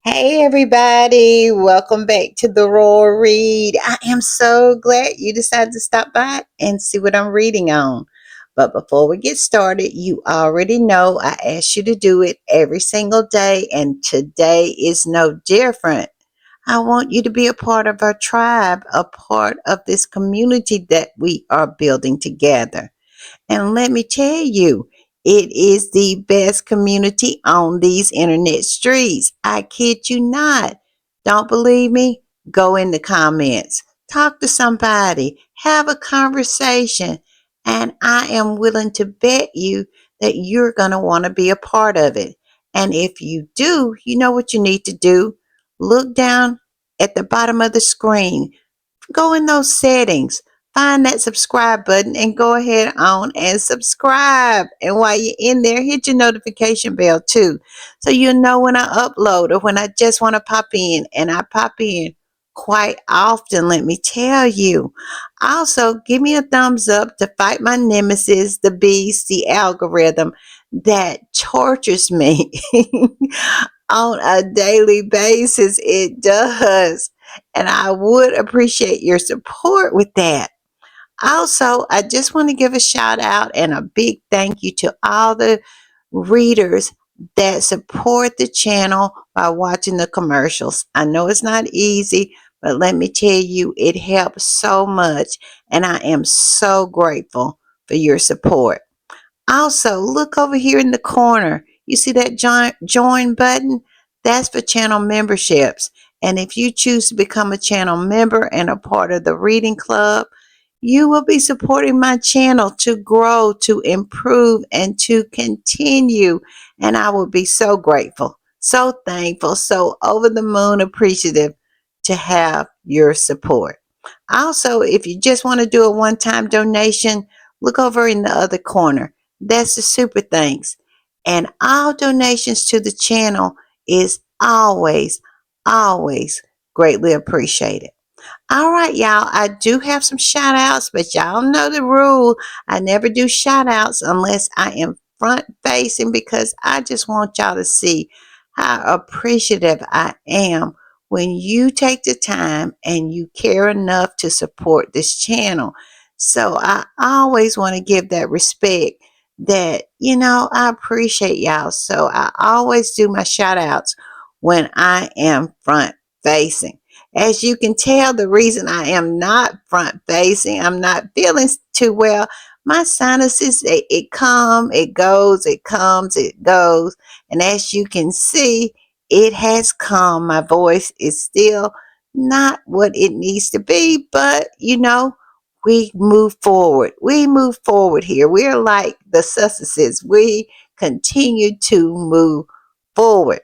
Hey everybody, welcome back to the Royal Read. I am so glad you decided to stop by and see what I'm reading on. But before we get started, you already know I ask you to do it every single day, and today is no different. I want you to be a part of our tribe, a part of this community that we are building together. And let me tell you, it is the best community on these internet streets. I kid you not. Don't believe me? Go in the comments. Talk to somebody. Have a conversation. And I am willing to bet you that you're going to want to be a part of it. And if you do, you know what you need to do. Look down at the bottom of the screen. Go in those settings, find that subscribe button, and go ahead on and subscribe. And while you're in there, hit your notification bell too, so you'll know when I upload or when I just want to pop in. And I pop in quite often, let me tell you. Also, give me a thumbs up to fight my nemesis, the beast, the algorithm that tortures me on a daily basis. It does. And I would appreciate your support with that. Also, I just want to give a shout out and a big thank you to all the readers that support the channel by watching the commercials. I know it's not easy, but let me tell you, it helps so much. And I am so grateful for your support. Also, look over here in the corner. You see that join button? That's for channel memberships. And if you choose to become a channel member and a part of the reading club, you will be supporting my channel to grow, to improve, and to continue. And I will be so grateful, so thankful, so over the moon appreciative to have your support. Also, if you just want to do a one-time donation, look over in the other corner. That's the super thanks. And all donations to the channel is always greatly appreciated. All right, y'all. I do have some shout outs, but y'all know the rule. I never do shout outs unless I am front facing, because I just want y'all to see how appreciative I am when you take the time and you care enough to support this channel. So I always want to give that respect that, I appreciate y'all. So I always do my shout outs when I am front facing. As you can tell, the reason I am not front facing, I'm not feeling too well. My sinuses, it comes, it goes, it comes, it goes. And as you can see, it has come. My voice is still not what it needs to be, but we move forward. We move forward here. We're like the successes. We continue to move forward.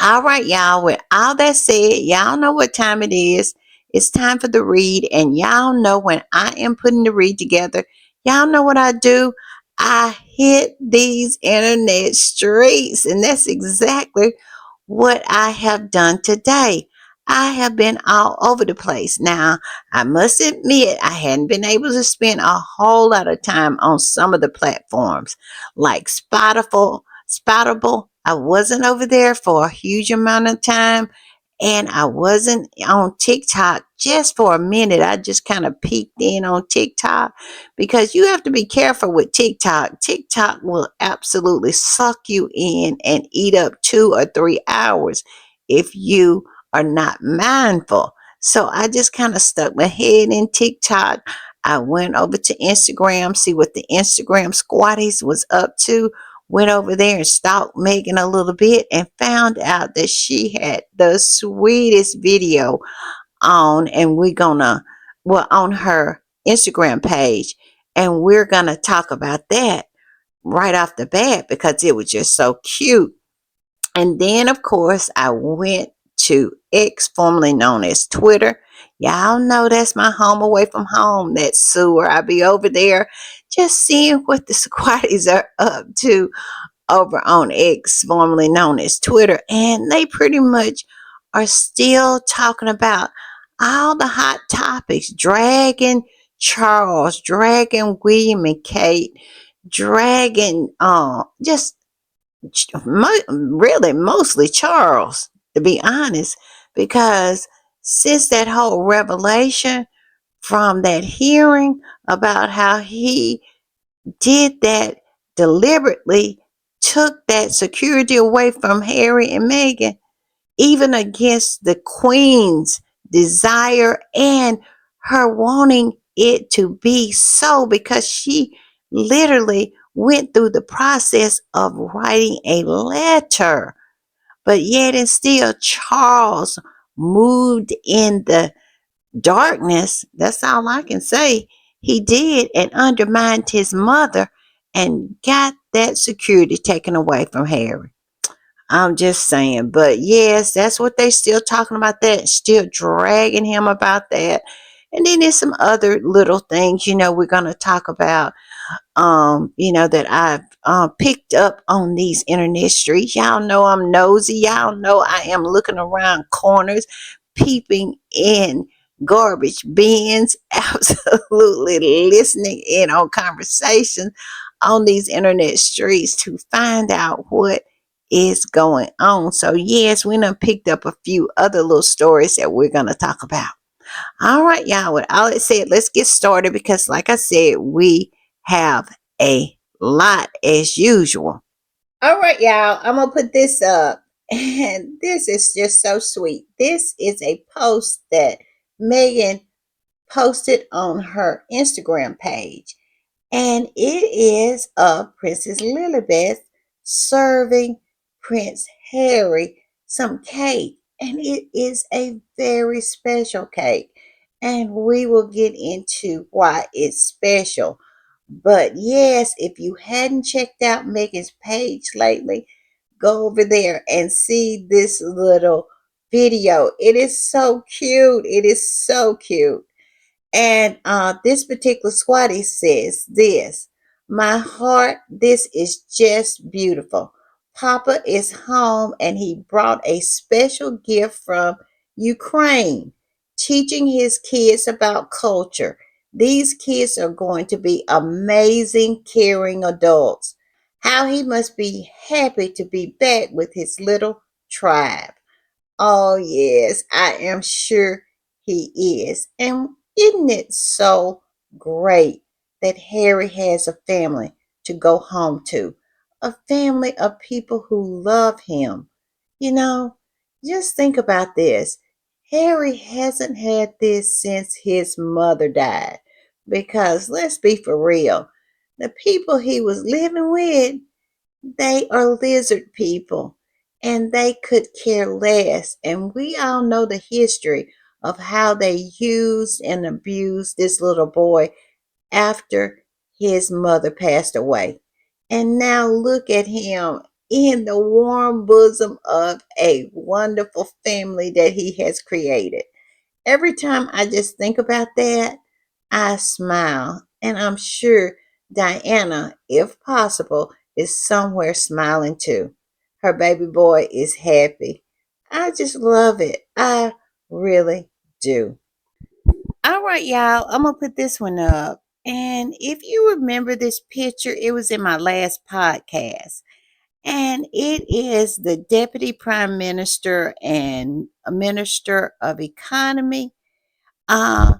All right, y'all. With all that said, y'all know what time it is. It's time for the read, and y'all know when I am putting the read together, y'all know what I do. I hit these internet streets, and that's exactly what I have done today. I have been all over the place. Now, I must admit, I hadn't been able to spend a whole lot of time on some of the platforms like Spoutable. I wasn't over there for a huge amount of time, and I wasn't on TikTok just for a minute. I just kind of peeked in on TikTok, because you have to be careful with TikTok. TikTok will absolutely suck you in and eat up 2 or 3 hours if you are not mindful. So I just kind of stuck my head in TikTok. I went over to Instagram, see what the Instagram squatties was up to. Went over there and stalked Meghan a little bit and found out that she had the sweetest video on, and on her Instagram page. And we're gonna talk about that right off the bat because it was just so cute. And then, of course, I went to X, formerly known as Twitter. Y'all know that's my home away from home, that sewer. I be over there just seeing what the squatties are up to over on X, formerly known as Twitter. And they pretty much are still talking about all the hot topics, dragging Charles, dragging William and Kate, dragging just really mostly Charles. to be honest, because since that whole revelation from that hearing about how he did that deliberately, took that security away from Harry and Meghan, even against the Queen's desire and her wanting it to be so, because she literally went through the process of writing a letter. But yet and still, Charles moved in the darkness. That's all I can say. He did, and undermined his mother and got that security taken away from Harry. I'm just saying. But yes, that's what they still talking about, that, still dragging him about that. And then there's some other little things, we're going to talk about, that I've picked up on these internet streets. Y'all know I'm nosy. Y'all know I am looking around corners, peeping in garbage bins, absolutely listening in on conversations on these internet streets to find out what is going on. So yes, we done picked up a few other little stories that we're gonna talk about. All right, y'all. With all that said, let's get started because, like I said, we have a lot as usual. All right, y'all. I'm gonna put this up, and this is just so sweet. This is a post that Megan posted on her Instagram page, and it is of Princess Lilibeth serving Prince Harry some cake. And it is a very special cake. And we will get into why it's special. But yes, if you hadn't checked out Megan's page lately, go over there and see this little video. It is so cute. It is so cute. And this particular squatty says this: my heart, this is just beautiful. Papa is home and he brought a special gift from Ukraine, teaching his kids about culture. These kids are going to be amazing, caring adults. How he must be happy to be back with his little tribe. Oh, yes, I am sure he is. And isn't it so great that Harry has a family to go home to? A family of people who love him. You know, just think about this. Harry hasn't had this since his mother died. Because let's be for real, the people he was living with, they are lizard people and they could care less. And we all know the history of how they used and abused this little boy after his mother passed away. And now look at him in the warm bosom of a wonderful family that he has created. Every time I just think about that, I smile. And I'm sure Diana, if possible, is somewhere smiling too. Her baby boy is happy. I just love it. I really do. All right, y'all. I'm going to put this one up. And if you remember this picture, it was in my last podcast. And it is the Deputy Prime Minister and a Minister of Economy. uh,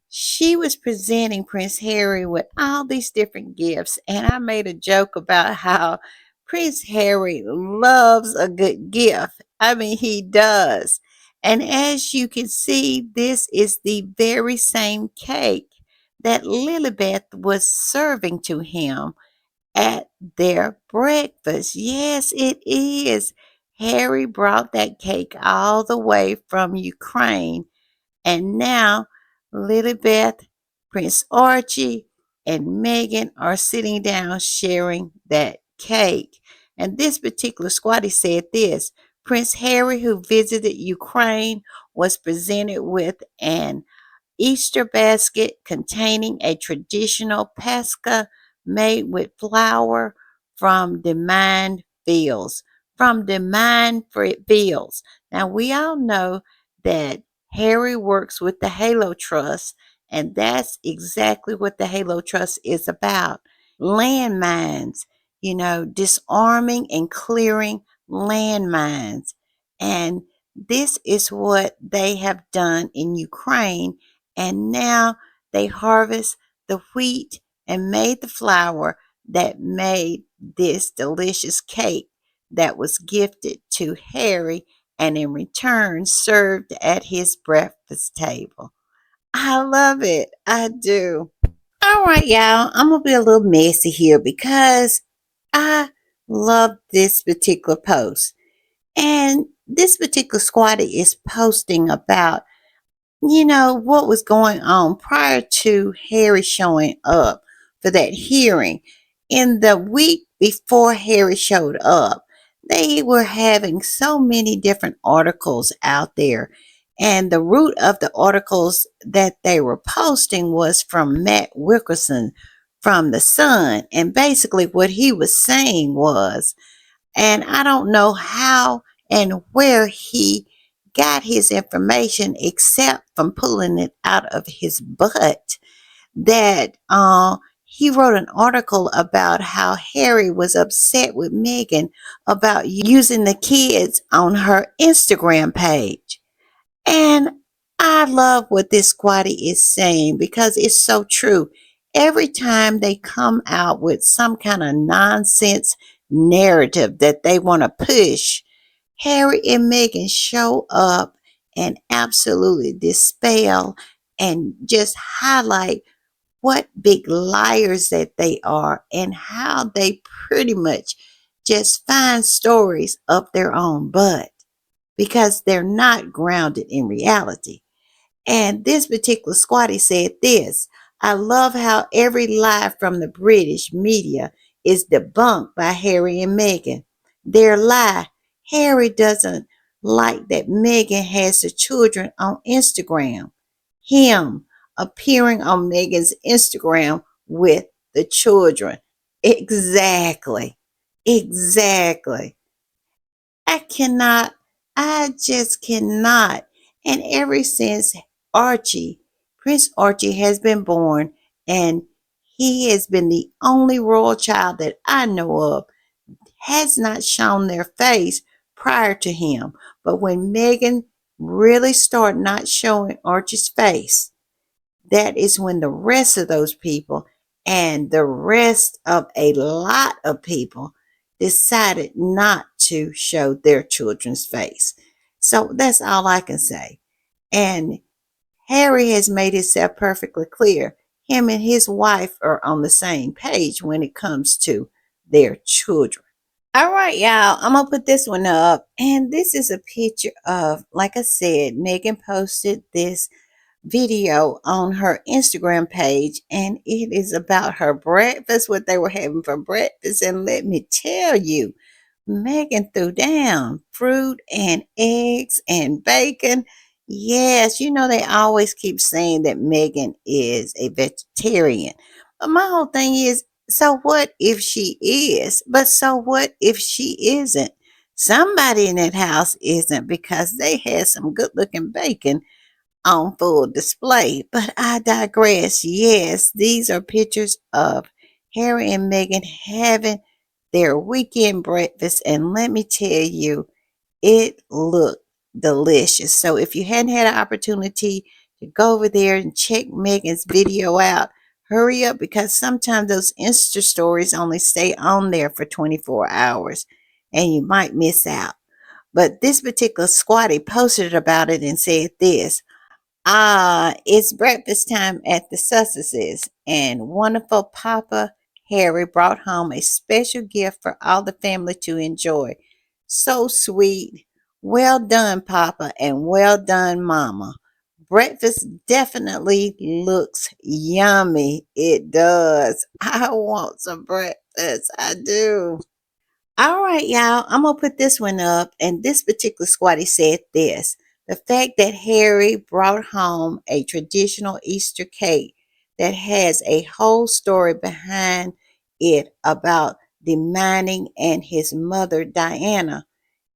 she was presenting Prince Harry with all these different gifts, and I made a joke about how Prince Harry loves a good gift. I mean, he does. And as you can see, this is the very same cake that Lilibeth was serving to him at their breakfast. Yes, it is. Harry brought that cake all the way from Ukraine, and now Lilibeth, Prince Archie, and Meghan are sitting down sharing that cake. And this particular squatty said this: Prince Harry, who visited Ukraine, was presented with an Easter basket containing a traditional pesca made with flour from the mined fields. From the mined fields. Now, we all know that Harry works with the Halo Trust, and that's exactly what the Halo Trust is about: landmines, disarming and clearing landmines. And this is what they have done in Ukraine, and now they harvest the wheat and made the flour that made this delicious cake that was gifted to Harry and in return served at his breakfast table. I love it. I do. All right, y'all. I'm going to be a little messy here because I love this particular post. And this particular squatty is posting about, what was going on prior to Harry showing up for that hearing. In the week before Harry showed up, they were having so many different articles out there. And the root of the articles that they were posting was from Matt Wilkerson from The Sun. And basically, what he was saying was, and I don't know how and where he got his information except from pulling it out of his butt, that he wrote an article about how Harry was upset with Meghan about using the kids on her Instagram page. And I love what this squatty is saying because it's so true. Every time they come out with some kind of nonsense narrative that they want to push, Harry and Meghan show up and absolutely dispel and just highlight what big liars that they are and how they pretty much just find stories up their own butt because they're not grounded in reality. And this particular squatty said this: I love how every lie from the British media is debunked by Harry and Meghan. Their lie: Harry doesn't like that Meghan has the children on Instagram. Him appearing on Meghan's Instagram with the children. Exactly. Exactly. I cannot, I just cannot. And ever since Archie, Prince Archie has been born, and he has been the only royal child that I know of, has not shown their face prior to him. But when Meghan really started not showing Archie's face, that is when the rest of those people and the rest of a lot of people decided not to show their children's face. So that's all I can say. And Harry has made himself perfectly clear. Him and his wife are on the same page when it comes to their children. All right, y'all, I'm going to put this one up. And this is a picture of, like I said, Meghan posted this video on her Instagram page, and it is about her breakfast, what they were having for breakfast. And let me tell you, Megan threw down fruit and eggs and bacon. Yes, they always keep saying that Megan is a vegetarian. But my whole thing is, so what if she is? But so what if she isn't? Somebody in that house isn't, because they had some good looking bacon on full display. But I digress. Yes, these are pictures of Harry and Meghan having their weekend breakfast, and let me tell you, it looked delicious. So if you hadn't had an opportunity to go over there and check Megan's video out, hurry up, because sometimes those Insta stories only stay on there for 24 hours and you might miss out. But this particular squatty posted about it and said this: it's breakfast time at the Sussexes, and wonderful Papa Harry brought home a special gift for all the family to enjoy. So sweet. Well done, Papa, and well done, Mama. Breakfast definitely looks yummy. It does. I want some breakfast. I do. All right, y'all. I'm gonna put this one up, and this particular squatty said this: the fact that Harry brought home a traditional Easter cake that has a whole story behind it about the mining and his mother Diana.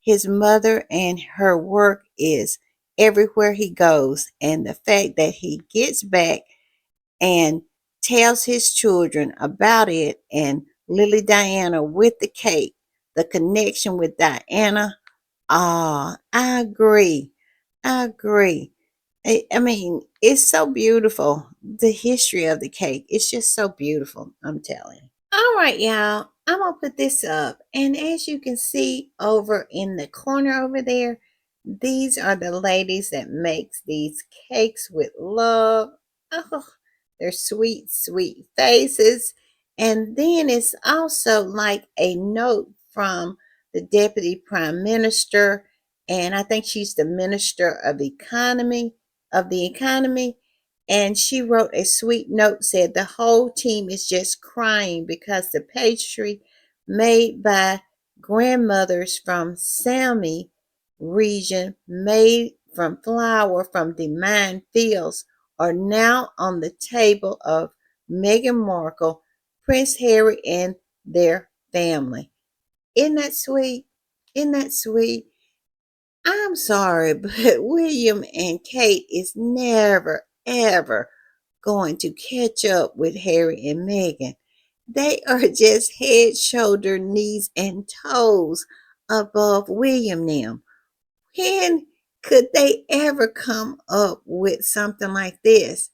His mother and her work is everywhere he goes, and the fact that he gets back and tells his children about it, and Lily Diana with the cake, the connection with Diana. I agree. I agree. I mean, it's so beautiful. The history of the cake. It's just so beautiful. I'm telling you. All right, y'all. I'm gonna put this up, and as you can see over in the corner over there, these are the ladies that makes these cakes with love. Oh, their sweet, sweet faces, and then it's also like a note from the deputy prime minister, and I think she's the minister of economy, and she wrote a sweet note, said the whole team is just crying because the pastry made by grandmothers from Sami region, made from flour from the mine fields, are now on the table of Meghan Markle, Prince Harry, and their family. Isn't that sweet? Isn't that sweet? I'm sorry, but William and Kate is never, ever going to catch up with Harry and Meghan. They are just head, shoulder, knees, and toes above William now. When could they ever come up with something like this?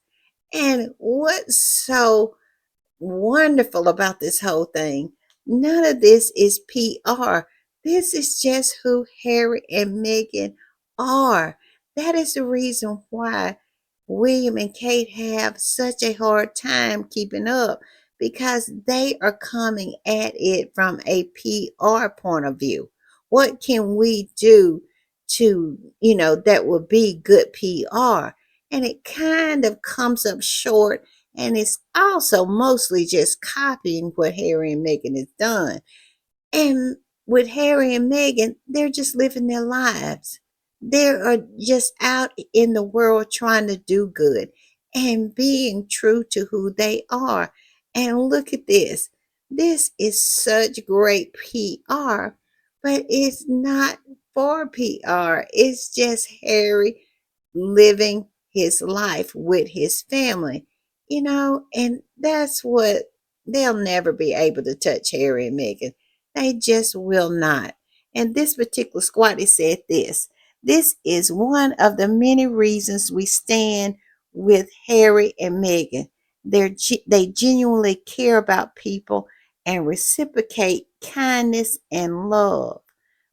And what's so wonderful about this whole thing? None of this is PR. This is just who Harry and Meghan are. That is the reason why William and Kate have such a hard time keeping up, because they are coming at it from a PR point of view. What can we do to, that will be good PR? And it kind of comes up short, and it's also mostly just copying what Harry and Meghan has done. And with Harry and Meghan, they're just living their lives. They are just out in the world trying to do good and being true to who they are. And look at this. This is such great PR, but it's not for PR. It's just Harry living his life with his family, and that's what they'll never be able to touch Harry and Meghan. They just will not. And this particular squatty said this is one of the many reasons we stand with Harry and Meghan. They genuinely care about people and reciprocate kindness and love.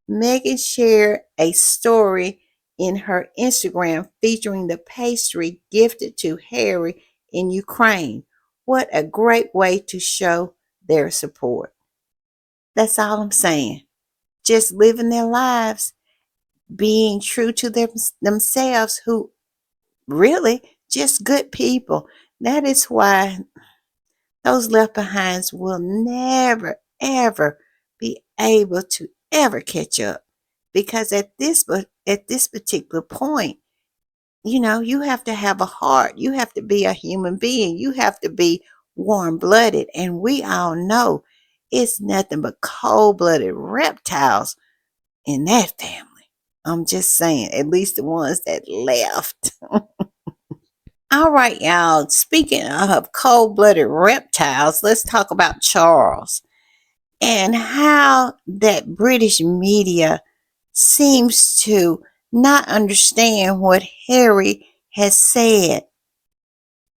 Megan shared a story in her Instagram featuring the pastry gifted to Harry in Ukraine. What a great way to show their support. That's all I'm saying. Just living their lives, being true to themselves, who really just good people. That is why those left behinds will never, ever be able to ever catch up. Because at this particular point, you have to have a heart. You have to be a human being. You have to be warm blooded. And we all know it's nothing but cold blooded reptiles in that family. I'm just saying, at least the ones that left. All right, y'all. Speaking of cold blooded reptiles, let's talk about Charles and how that British media seems to not understand what Harry has said.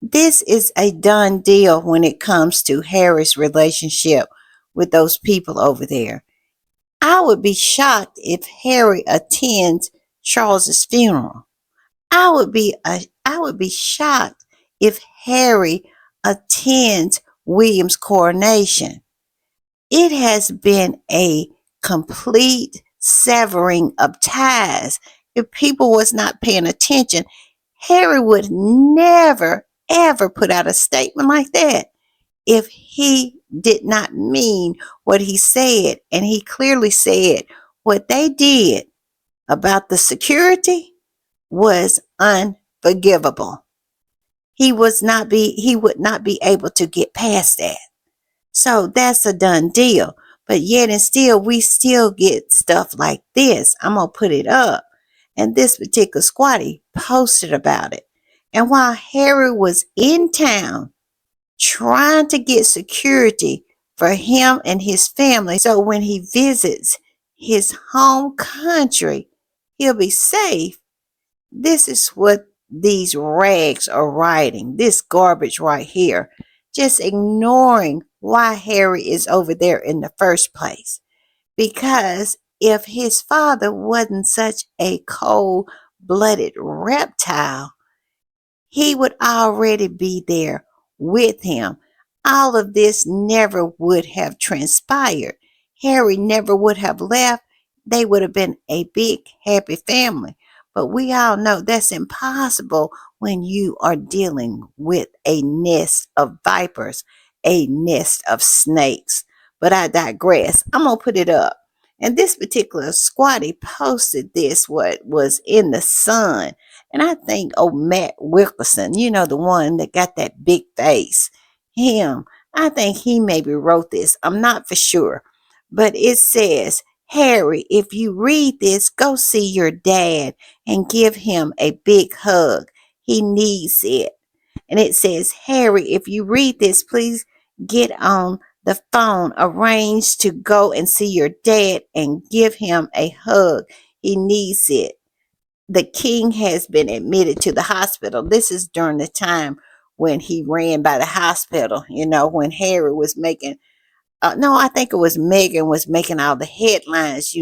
This is a done deal when it comes to Harry's relationship with those people over there. I would be shocked if Harry attends Charles's funeral. I would be shocked if Harry attends William's coronation. It has been a complete severing of ties. If people was not paying attention, Harry would never ever put out a statement like that if he did not mean what he said. And he clearly said what they did about the security was unforgivable. He would not be able to get past that. So that's a done deal. But yet and still, we still get stuff like this. I'm going to put it up. And this particular squatty posted about it. And while Harry was in town trying to get security for him and his family, so when he visits, his home country, he'll be safe. This is what these rags are writing, this garbage right here, just ignoring why Harry is over there in the first place. Because if his father wasn't such a cold blooded reptile, he would already be there with him. All of this never would have transpired. Harry never would have left. They would have been a big, happy family. But we all know that's impossible when you are dealing with a nest of vipers, a nest of snakes. But I digress. I'm going to put it up. And this particular squatty posted this, what was in the sun, and I think, oh, Matt Wilkerson, you know, the one that got that big face, him, I think he maybe wrote this. I'm not for sure. But it says, Harry, if you read this, go see your dad and give him a big hug. He needs it. And it says, Harry, if you read this, please get on the phone, arrange to go and see your dad and give him a hug. He needs it. The king has been admitted to the hospital. This is during the time when he ran by the hospital, when Harry was making no, I think it was Meghan was making all the headlines,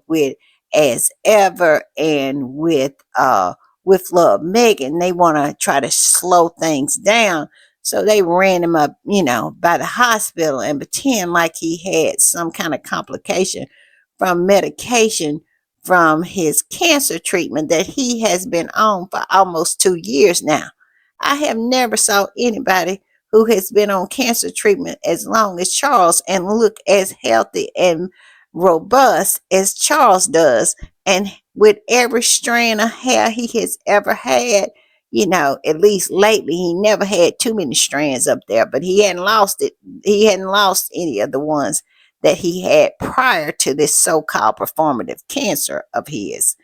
with as ever and with love Meghan. They want to try to slow things down. So they ran him up, by the hospital and pretend like he had some kind of complication from medication from his cancer treatment that he has been on for almost 2 years now. I have never saw anybody who has been on cancer treatment as long as Charles and look as healthy and robust as Charles does. And with every strand of hair he has ever had, at least lately, he never had too many strands up there, but he hadn't lost it. He hadn't lost any of the ones that he had prior to this so called performative cancer of his.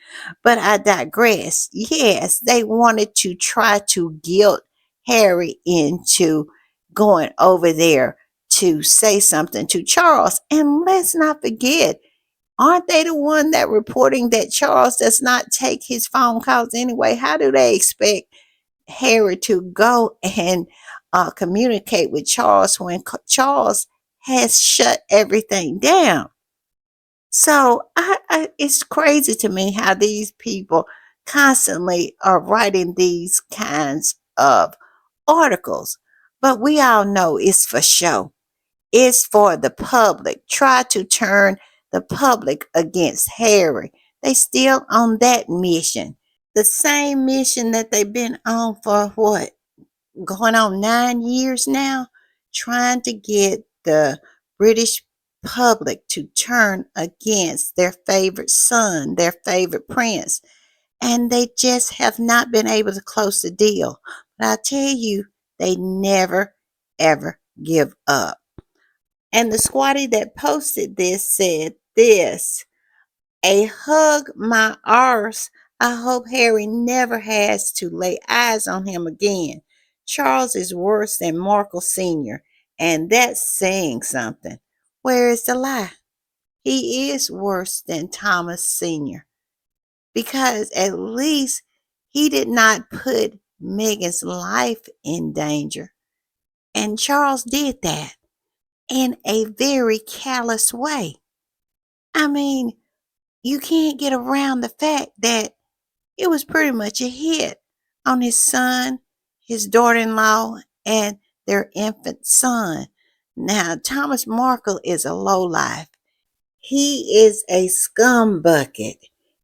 But I digress. Yes, they wanted to try to guilt Harry into going over there to say something to Charles. And let's not forget, aren't they the one that reporting that Charles does not take his phone calls anyway? How do they expect Harry to go and communicate with Charles when Charles has shut everything down? So it's crazy to me how these people constantly are writing these kinds of articles. But we all know it's for show. It's for the public. Try to turn the public against Harry. They still on that mission. The same mission that they've been on for what? Going on 9 years now, trying to get the British public to turn against their favorite son, their favorite prince. And they just have not been able to close the deal. But I tell you, they never, ever give up. And the squatty that posted this said this: a hug my arse. I hope Harry never has to lay eyes on him again. Charles is worse than Markle Sr., and that's saying something. Where is the lie? He is worse than Thomas Sr., because at least he did not put Meghan's life in danger. And Charles did that in a very callous way. I mean, you can't get around the fact that it was pretty much a hit on his son, his daughter in law, and their infant son. Now, Thomas Markle is a lowlife. He is a scumbucket.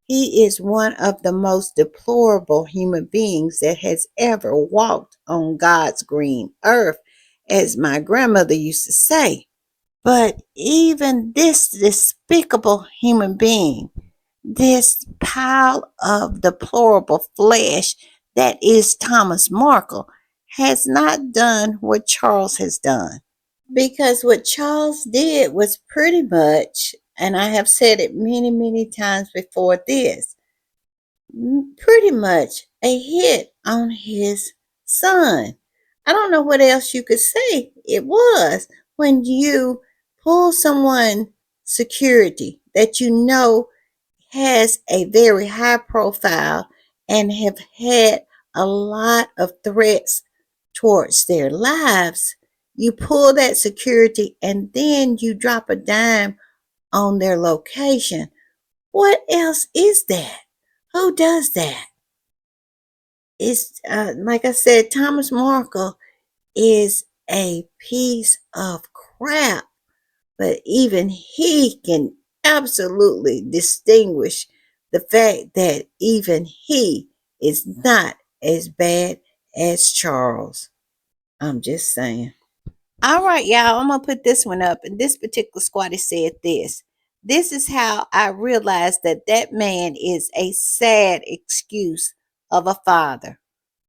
He is one of the most deplorable human beings that has ever walked on God's green earth, as my grandmother used to say. But even this despicable human being, this pile of deplorable flesh that is Thomas Markle, has not done what Charles has done. Because what Charles did was pretty much, and I have said it many, many times before this, pretty much a hit on his son. I don't know what else you could say it was when you pull someone security, that you know has a very high profile and have had a lot of threats towards their lives, you pull that security and then you drop a dime on their location. What else is that? Who does that? It's like I said, Thomas Markle is a piece of crap, but even he can absolutely distinguish the fact that even he is not as bad as Charles. I'm just saying. All right, y'all, I'm going to put this one up. And this particular squatty said this. This is how I realized that that man is a sad excuse of a father.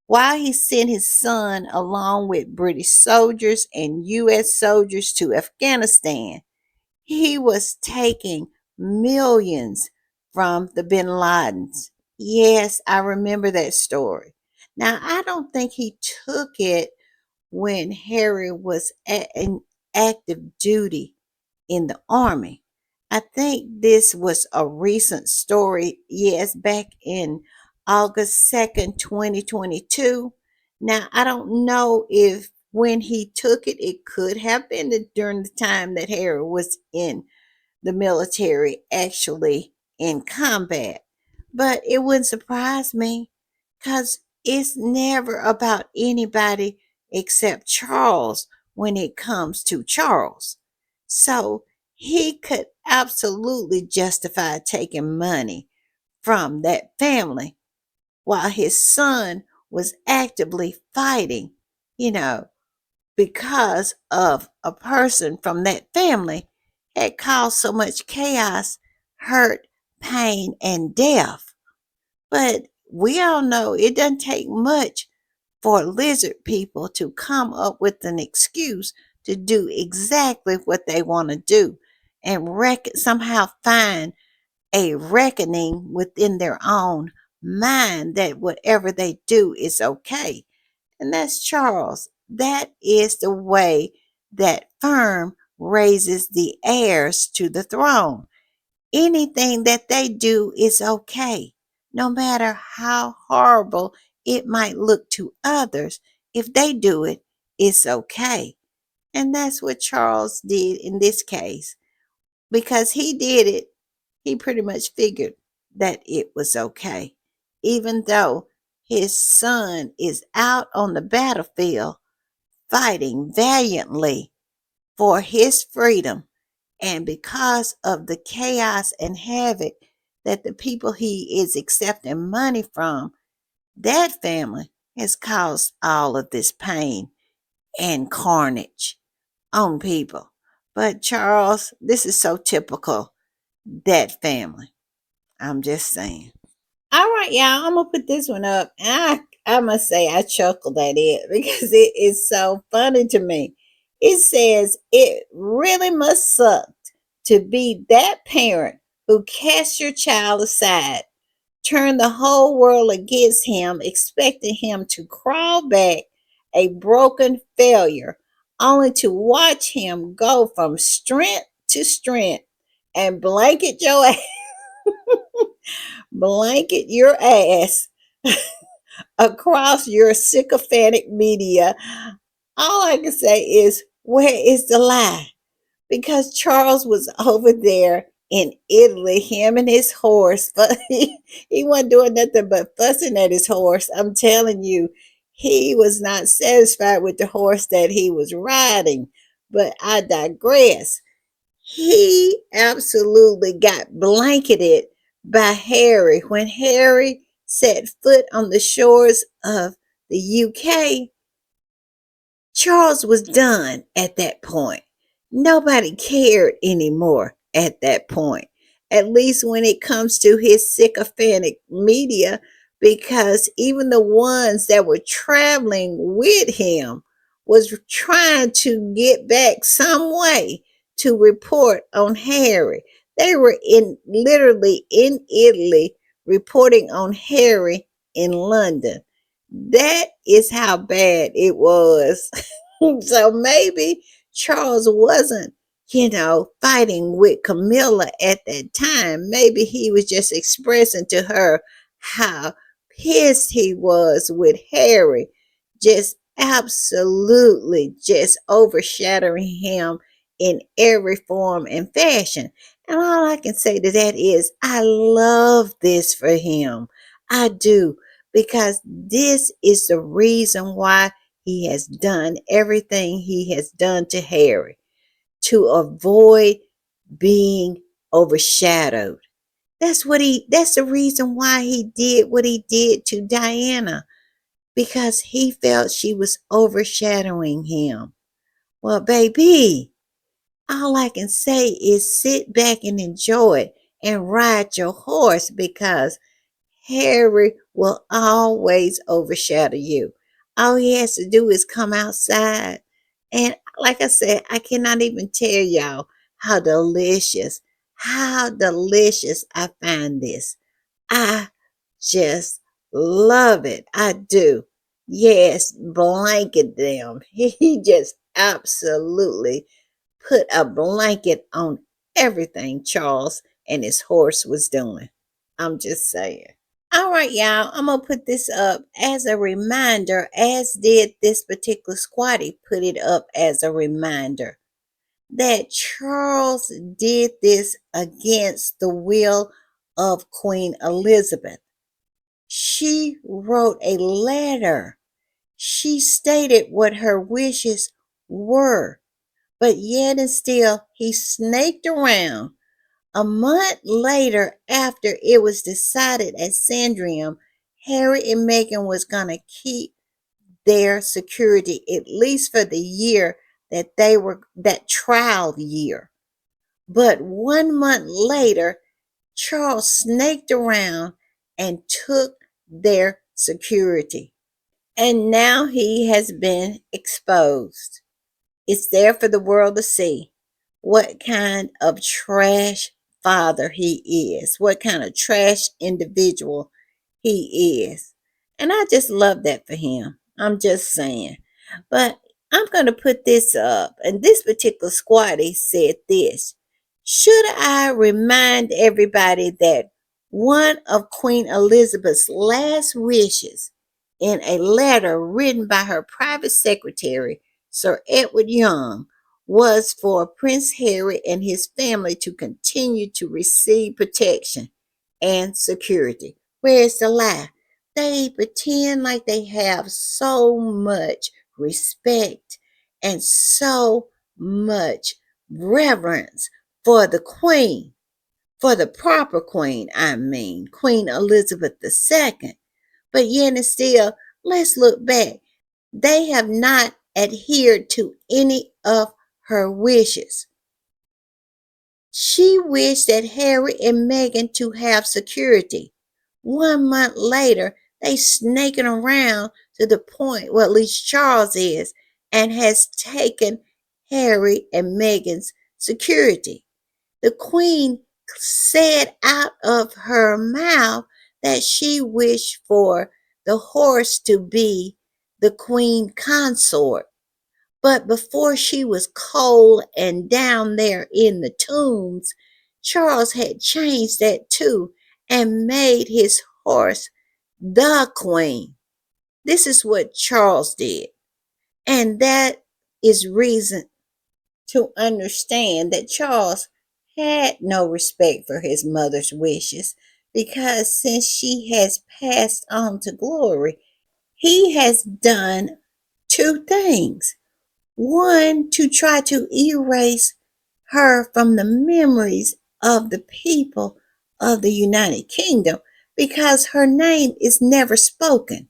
While he sent his son along with British soldiers and U.S. soldiers to Afghanistan, he was taking millions from the bin Ladens. Yes, I remember that story. Now, I don't think he took it when Harry was in active duty in the army. I think this was a recent story, yes, back in August 2nd, 2022. Now, I don't know if when he took it, it could have been during the time that Harry was in the military, actually in combat. But it wouldn't surprise me because it's never about anybody except Charles when it comes to Charles. So he could absolutely justify taking money from that family while his son was actively fighting, you know, because of a person from that family had caused so much chaos, hurt, pain, and death. But we all know it doesn't take much for lizard people to come up with an excuse to do exactly what they want to do and somehow find a reckoning within their own mind that whatever they do is okay. And that's Charles. That is the way that firm raises the heirs to the throne. Anything that they do is okay, no matter how horrible it might look to others. If they do it, it's okay. And that's what Charles did in this case. Because he did it, he pretty much figured that it was okay. Even though his son is out on the battlefield fighting valiantly for his freedom, and because of the chaos and havoc that the people he is accepting money from, that family has caused all of this pain and carnage on people. But Charles, this is so typical that family. I'm just saying. All right, y'all, I'm gonna put this one up. I must say I chuckled at it because it is so funny to me. It says it really must suck to be that parent who casts your child aside, turn the whole world against him, expecting him to crawl back a broken failure, only to watch him go from strength to strength and blanket your ass across your sycophantic media. All I can say is, where is the lie? Because Charles was over there in Italy, him and his horse, but he wasn't doing nothing but fussing at his horse. I'm telling you, he was not satisfied with the horse that he was riding. But I digress. He absolutely got blanketed by Harry when Harry set foot on the shores of the UK. Charles was done at that point. Nobody cared anymore at that point, at least when it comes to his sycophantic media, because even the ones that were traveling with him was trying to get back some way to report on Harry. They were in literally in Italy reporting on Harry in London. That is how bad it was. So maybe Charles wasn't fighting with Camilla at that time. Maybe he was just expressing to her how pissed he was with Harry, just absolutely just overshadowing him in every form and fashion. And all I can say to that is, I love this for him. I do, because this is the reason why he has done everything he has done to Harry, to avoid being overshadowed. That's the reason why he did what he did to Diana, because he felt she was overshadowing him. Well, baby, all I can say is sit back and enjoy it and ride your horse, because Harry will always overshadow you. All he has to do is come outside. And like I said, I cannot even tell y'all how delicious I find this. I just love it. I do. Yes, blanket them. He just absolutely put a blanket on everything Charles and his horse was doing. I'm just saying. All right, y'all, I'm going to put this up as a reminder, as did this particular squatty put it up as a reminder, that Charles did this against the will of Queen Elizabeth. She wrote a letter. She stated what her wishes were, but yet and still he snaked around. A month later, after it was decided at Sandringham, Harry and Meghan was going to keep their security at least for the year that trial year. But 1 month later, Charles snaked around and took their security. And now he has been exposed. It's there for the world to see what kind of trash father he is, what kind of trash individual he is. And I just love that for him. I'm just saying. But I'm going to put this up. And this particular squatty said this: should I remind everybody that one of Queen Elizabeth's last wishes in a letter written by her private secretary, Sir Edward Young, was for Prince Harry and his family to continue to receive protection and security? Where's the lie? They pretend like they have so much respect and so much reverence for the Queen, for the proper Queen, I mean, Queen Elizabeth II. But yet and still, let's look back. They have not adhered to any of her wishes. She wished that Harry and Meghan to have security. 1 month later, they snaking around to the point, well, at least Charles is, and has taken Harry and Meghan's security. The Queen said out of her mouth that she wished for the horse to be the Queen consort. But before she was cold and down there in the tombs, Charles had changed that too and made his horse the Queen. This is what Charles did. And that is reason to understand that Charles had no respect for his mother's wishes, because since she has passed on to glory, he has done two things. One, to try to erase her from the memories of the people of the United Kingdom, because her name is never spoken.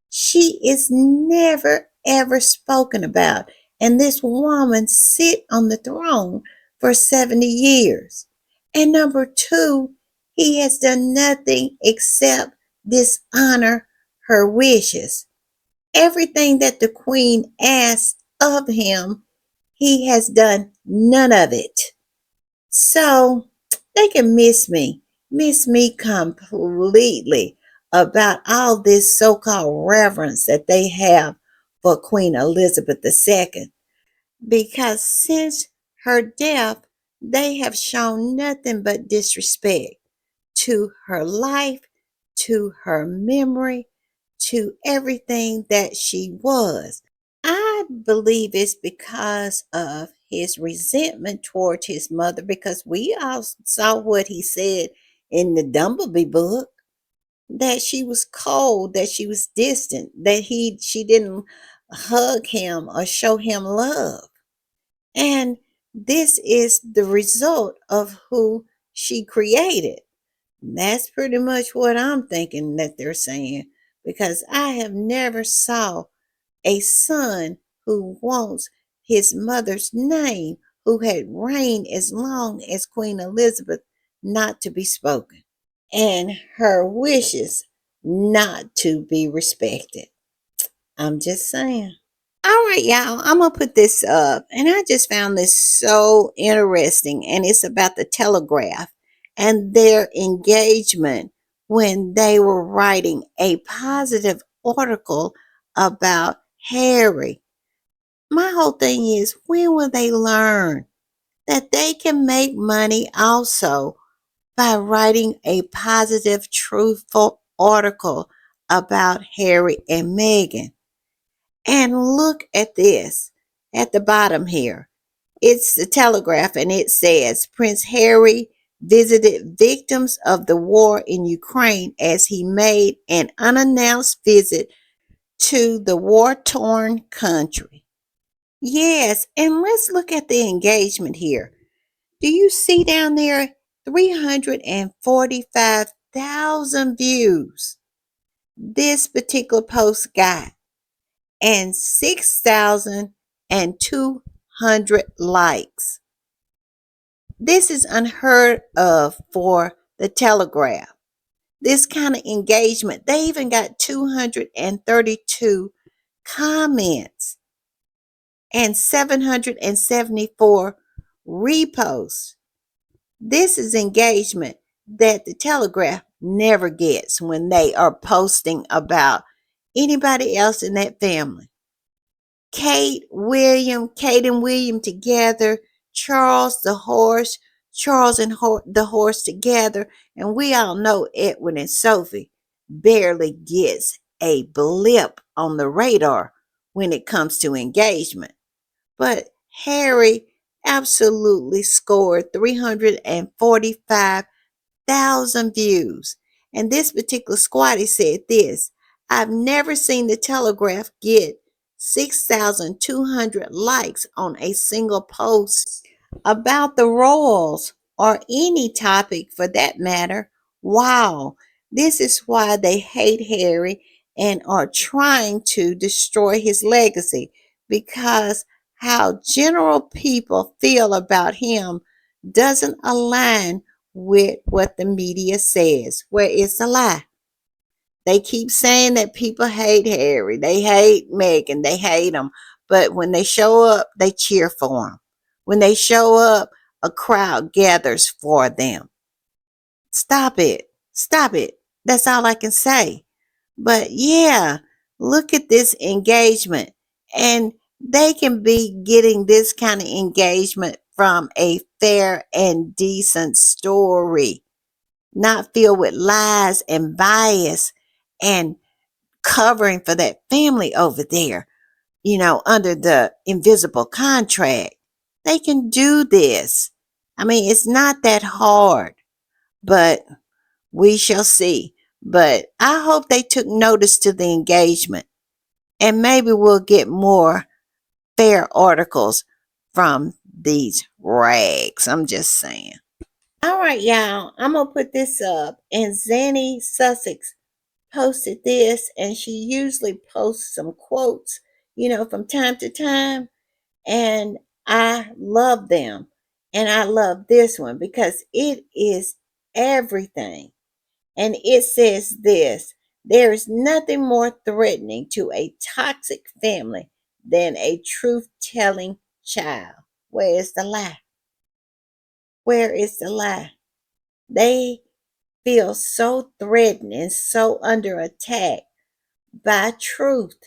She is never ever spoken about. And this woman sit on the throne for 70 years. And number two, he has done nothing except dishonor her wishes. Everything that the Queen asked of him, he has done none of it. So they can miss me completely about all this so-called reverence that they have for Queen Elizabeth II. Because since her death, they have shown nothing but disrespect to her life, to her memory, to everything that she was. I believe it's because of his resentment towards his mother, because we all saw what he said in the Dumblebee book, that she was cold, that she was distant, that she didn't hug him or show him love. And this is the result of who she created. That's pretty much what I'm thinking that they're saying, because I have never saw a son who wants his mother's name, who had reigned as long as Queen Elizabeth, not to be spoken, and her wishes not to be respected. I'm just saying. All right, y'all, I'm going to put this up. And I just found this so interesting. And it's about the Telegraph and their engagement when they were writing a positive article about Harry. My whole thing is, when will they learn that they can make money also by writing a positive, truthful article about Harry and Meghan? And look at this at the bottom here. It's the Telegraph, and it says Prince Harry visited victims of the war in Ukraine as he made an unannounced visit to the war torn country. Yes, and let's look at the engagement here. Do you see down there 345,000 views this particular post got, and 6,200 likes? This is unheard of for the Telegraph. This kind of engagement. They even got 232 comments and 774 reposts. This is engagement that the Telegraph never gets when they are posting about anybody else in that family. Kate and William together, Charles the horse, Charles and the horse together, and we all know Edwin and Sophie barely gets a blip on the radar when it comes to engagement. But Harry absolutely scored 345,000 views. And this particular squatty said this: I've never seen the Telegraph get 6,200 likes on a single post about the royals or any topic for that matter. Wow, this is why they hate Harry and are trying to destroy his legacy, because how general people feel about him doesn't align with what the media says, where it's a lie. They keep saying that people hate Harry, they hate Meghan, they hate him. But when they show up, they cheer for him. When they show up, a crowd gathers for them. Stop it. Stop it. That's all I can say. But yeah, look at this engagement. And they can be getting this kind of engagement from a fair and decent story, not filled with lies and bias and covering for that family over there, under the invisible contract. They can do this. I mean, it's not that hard, but we shall see. But I hope they took notice to the engagement, and maybe we'll get more fair articles from these rags. I'm just saying. All right, y'all, I'm going to put this up. And Zanny Sussex posted this, and she usually posts some quotes, from time to time. And I love them. And I love this one because it is everything. And it says this: there is nothing more threatening to a toxic family than a truth telling child. Where is the lie? Where is the lie? They feel so threatened and so under attack by truth.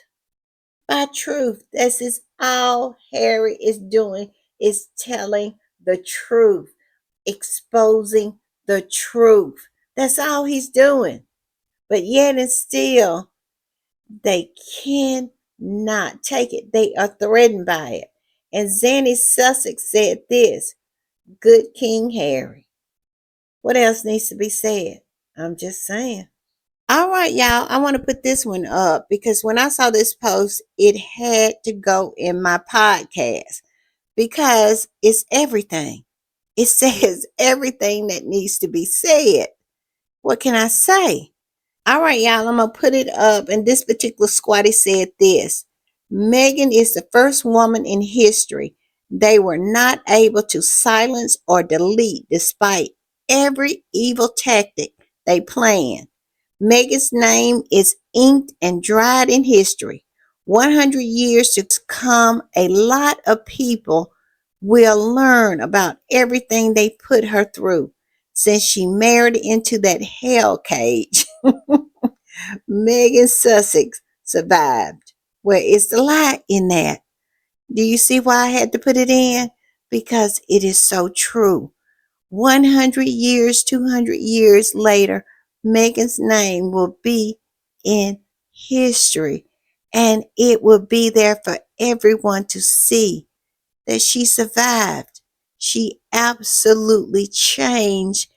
By truth. This is all Harry is doing, is telling the truth, exposing the truth. That's all he's doing. But yet and still, they cannot take it. They are threatened by it. And Zanny Sussex said this: good King Harry. What else needs to be said? I'm just saying. All right, y'all. I want to put this one up because when I saw this post, it had to go in my podcast because it's everything. It says everything that needs to be said. What can I say? All right, y'all, I'm going to put it up. And this particular squatty said this: Meghan is the first woman in history they were not able to silence or delete despite every evil tactic they planned. Meghan's name is inked and dried in history. 100 years to come, a lot of people will learn about everything they put her through since she married into that hell cage. Megan Sussex survived. Where is the lie in that? Do you see why I had to put it in? Because it is so true. 100 years, 200 years later, Megan's name will be in history, and it will be there for everyone to see that she survived. She absolutely changed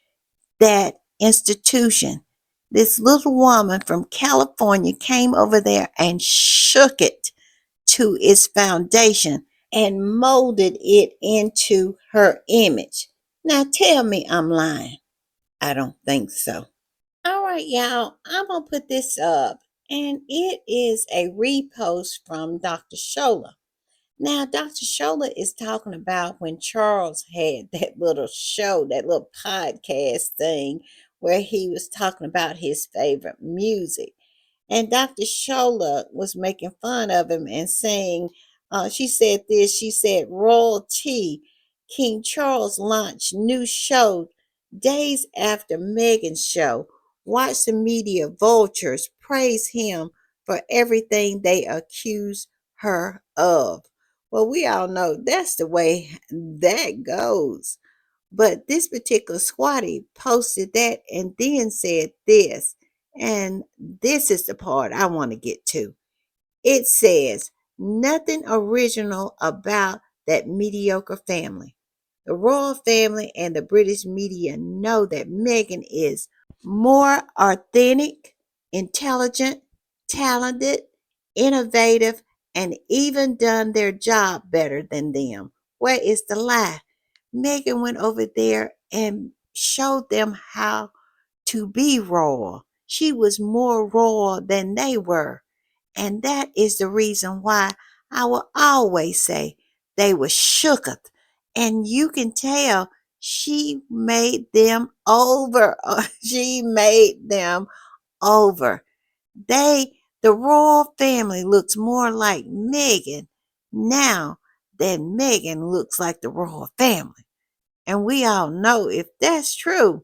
that institution. This little woman from California came over there and shook it to its foundation and molded it into her image. Now tell me I'm lying. I don't think so. All right, y'all, I'm going to put this up, and it is a repost from Dr. Shola. Now, Dr. Shola is talking about when Charles had that little show, that little podcast thing where he was talking about his favorite music. And Dr. Shola was making fun of him and saying, she said this, she said, royalty, King Charles launched new show days after Meghan's show. Watch the media vultures praise him for everything they accuse her of. Well, we all know that's the way that goes. But this particular squatty posted that and then said this. And this is the part I want to get to. It says, nothing original about that mediocre family. The royal family and the British media know that Meghan is more authentic, intelligent, talented, innovative, and even done their job better than them. Where is the lie? Meghan went over there and showed them how to be royal. She was more royal than they were. And that is the reason why I will always say they were shooketh. And you can tell she made them over. She made them over. The royal family looks more like Meghan now than Meghan looks like the royal family. And we all know if that's true,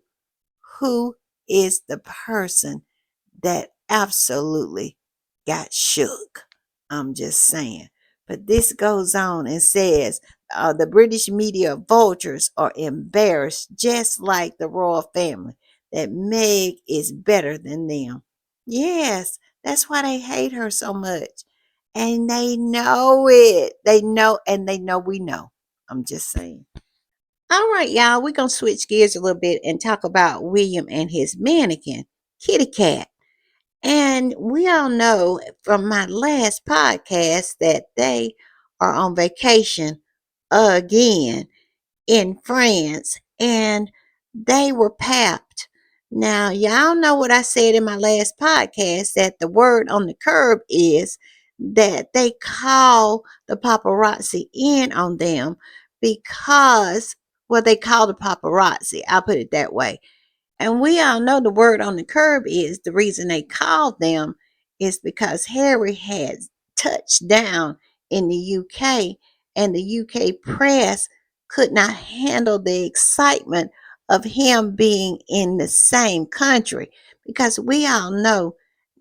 who is the person that absolutely got shook? I'm just saying. But this goes on and says the British media vultures are embarrassed, just like the royal family, that Meg is better than them. Yes, that's why they hate her so much. And they know it. They know, and they know we know. I'm just saying. All right, y'all, we're going to switch gears a little bit and talk about William and his mannequin, Kitty Cat. And we all know from my last podcast that they are on vacation again in France and they were papped. Now, y'all know what I said in my last podcast, that the word on the curb is that they call the paparazzi in on them because, well, they call the paparazzi. I'll put it that way. And we all know the word on the curb is the reason they called them is because Harry had touched down in the UK and the UK press could not handle the excitement of him being in the same country. Because we all know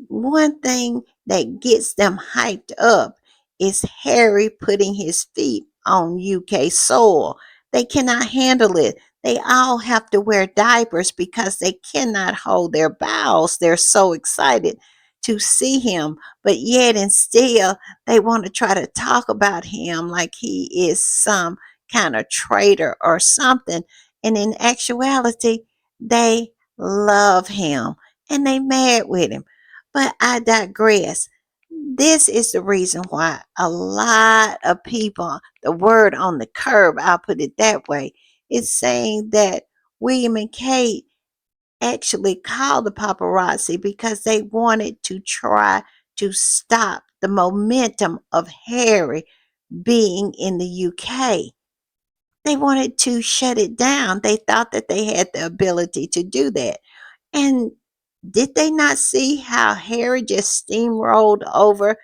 one thing that gets them hyped up is Harry putting his feet on UK soil. They cannot handle it. They all have to wear diapers because they cannot hold their bowels. They're so excited to see him, but yet and still they want to try to talk about him like he is some kind of traitor or something. And in actuality, they love him and they mad with him. But I digress. This is the reason why a lot of people, the word on the curb, I'll put it that way, is saying that William and Kate actually called the paparazzi because they wanted to try to stop the momentum of Harry being in the UK. They wanted to shut it down. They thought that they had the ability to do that. And did they not see how Harry just steamrolled over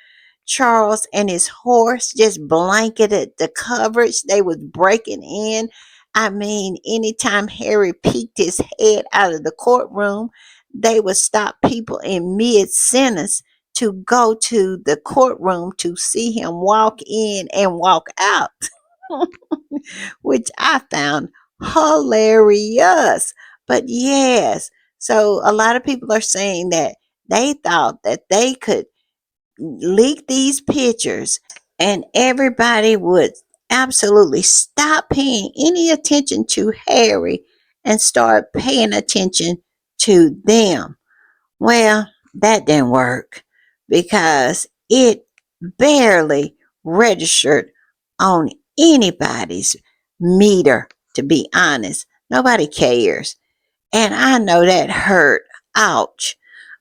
Charles and his horse, just blanketed the coverage? They was breaking in. I mean, anytime Harry peeked his head out of the courtroom, they would stop people in mid sentence to go to the courtroom to see him walk in and walk out. Which I found hilarious. But yes, so a lot of people are saying that they thought that they could leak these pictures and everybody would absolutely stop paying any attention to Harry and start paying attention to them. Well, that didn't work because it barely registered on anybody's meter, to be honest. Nobody cares. And I know that hurt. Ouch.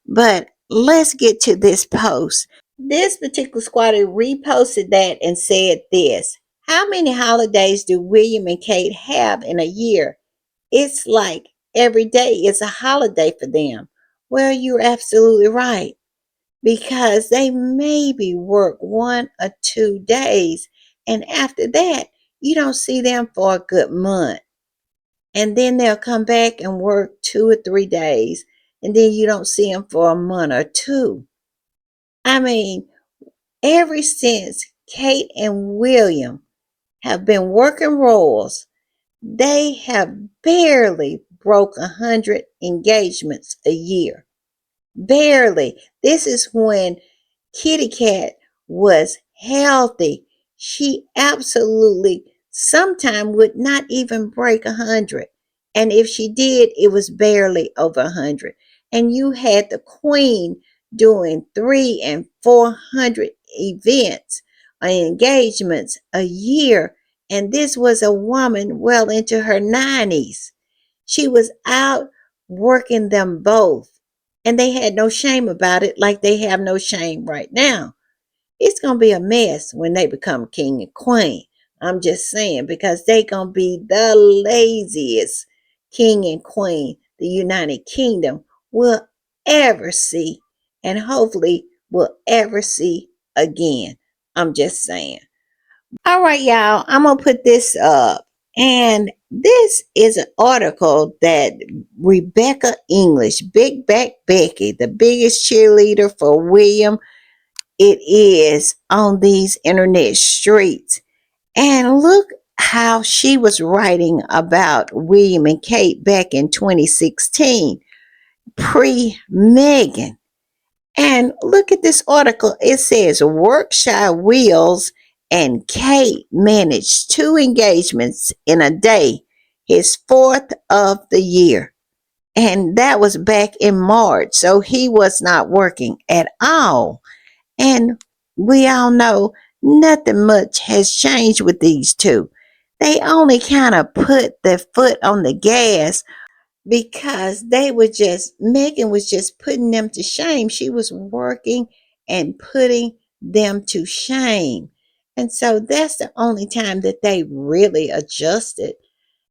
But let's get to this post. This particular squatter reposted that and said this: how many holidays do William and Kate have in a year? It's like every day is a holiday for them. Well, you're absolutely right because they maybe work 1 or 2 days, and after that, you don't see them for a good month. And then they'll come back and work 2 or 3 days, and then you don't see them for a month or two. I mean, ever since Kate and William have been working roles, they have barely broke 100 engagements a year. Barely. This is when Kitty Cat was healthy. She absolutely sometimes would not even break 100. And if she did, it was barely over 100. And you had the queen doing 300 and 400 events or engagements a year. And this was a woman well into her 90s. She was out working them both. And they had no shame about it, like they have no shame right now. It's going to be a mess when they become king and queen. I'm just saying, because they going to be the laziest king and queen the United Kingdom will ever see, and hopefully will ever see again. I'm just saying. All right, y'all, I'm going to put this up. And this is an article that Rebecca English, Big Back Becky, the biggest cheerleader for William, it is on these internet streets. And look how she was writing about William and Kate back in 2016, pre Meghan. And look at this article. It says Workshire Wills and Kate managed 2 engagements in a day, his fourth of the year. And that was back in March. So he was not working at all. And we all know nothing much has changed with these two. They only kind of put their foot on the gas because they were just, Megan was just putting them to shame. She was working and putting them to shame. And so that's the only time that they really adjusted.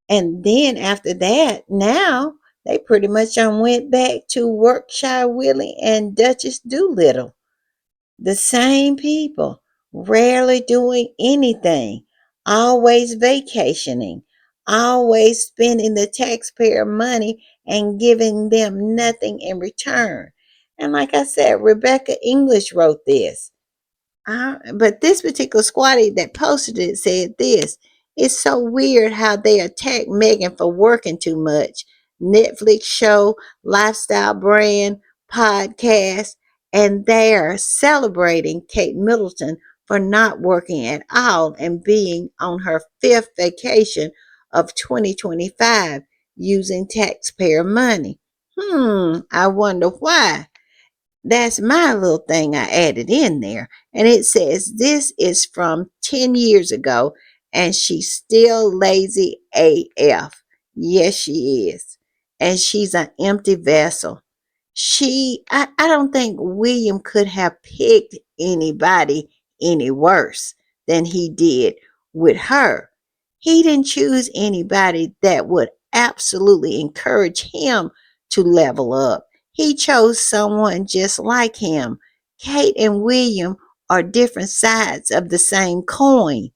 And then after that, now they pretty much went back to Workshire Willie and Duchess Doolittle. The same people, rarely doing anything, always vacationing, always spending the taxpayer money and giving them nothing in return. And like I said, Rebecca English wrote this. But this particular squatty that posted it said this. It's so weird how they attack Meghan for working too much. Netflix show, lifestyle brand, podcast, and they're celebrating Kate Middleton for not working at all and being on her fifth vacation of 2025 using taxpayer money. I wonder why. That's my little thing I added in there. And it says this is from 10 years ago and she's still lazy AF. Yes, she is. And she's an empty vessel. I don't think William could have picked anybody any worse than he did with her. He didn't choose anybody that would absolutely encourage him to level up. He chose someone just like him. Kate and William are different sides of the same coin.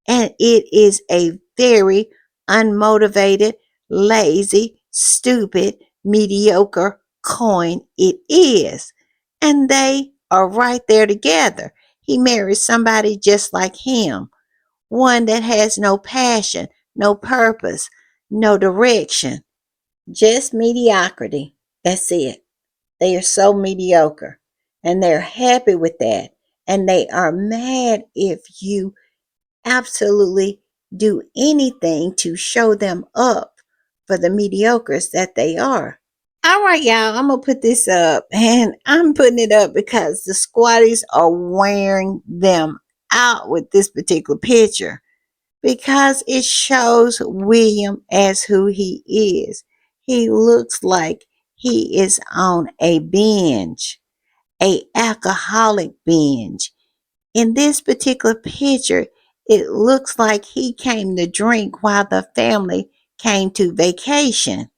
And it is a very unmotivated, lazy, stupid, mediocre coin. It is. And they are right there together. He married somebody just like him, one that has no passion, no purpose, no direction, just mediocrity. That's it. They are so mediocre and they're happy with that. And they are mad if you absolutely do anything to show them up for the mediocres that they are. All right, y'all, I'm going to put this up and I'm putting it up because the squatties are wearing them out with this particular picture because it shows William as who he is. He looks like he is on a binge, a alcoholic binge. In this particular picture, it looks like he came to drink while the family came to vacation.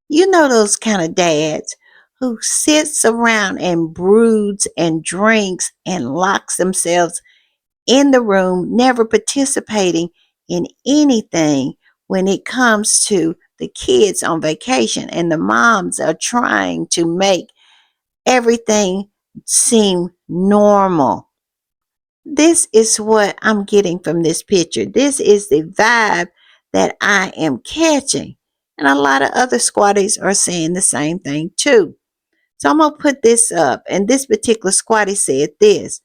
You know those kind of dads who sits around and broods and drinks and locks themselves in the room, never participating in anything when it comes to the kids on vacation, and the moms are trying to make everything seem normal. This is what I'm getting from this picture. This is the vibe that I am catching. And a lot of other squatties are saying the same thing too. So I'm going to put this up. And this particular squatty said this.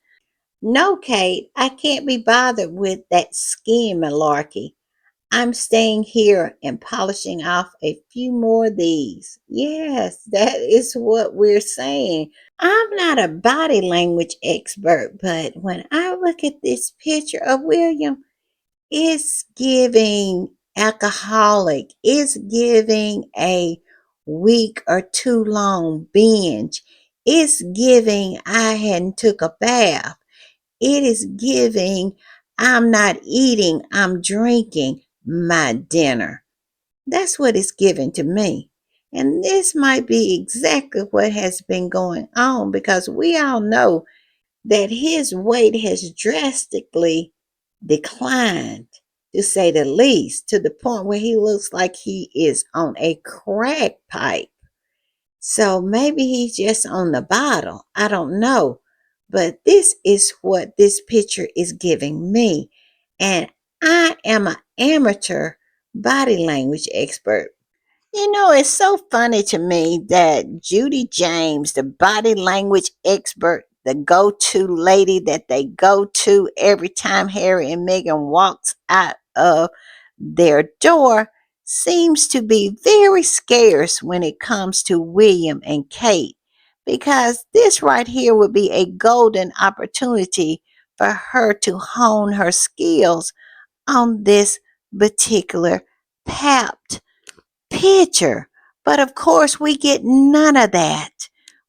No, Kate, I can't be bothered with that scheme malarkey. I'm staying here and polishing off a few more of these. Yes, that is what we're saying. I'm not a body language expert, but when I look at this picture of William, it's giving alcoholic, it's giving a week or too long binge, it's giving I hadn't took a bath, it is giving I'm not eating, I'm drinking my dinner. That's what it's giving to me. And this might be exactly what has been going on because we all know that his weight has drastically declined, to say the least, to the point where he looks like he is on a crack pipe. So maybe he's just on the bottle. I don't know. But this is what this picture is giving me. And I am an amateur body language expert. You know, it's so funny to me that Judy James, the body language expert, the go-to lady that they go to every time Harry and Meghan walks out of their door, seems to be very scarce when it comes to William and Kate, because this right here would be a golden opportunity for her to hone her skills on this particular papped picture. But of course, we get none of that.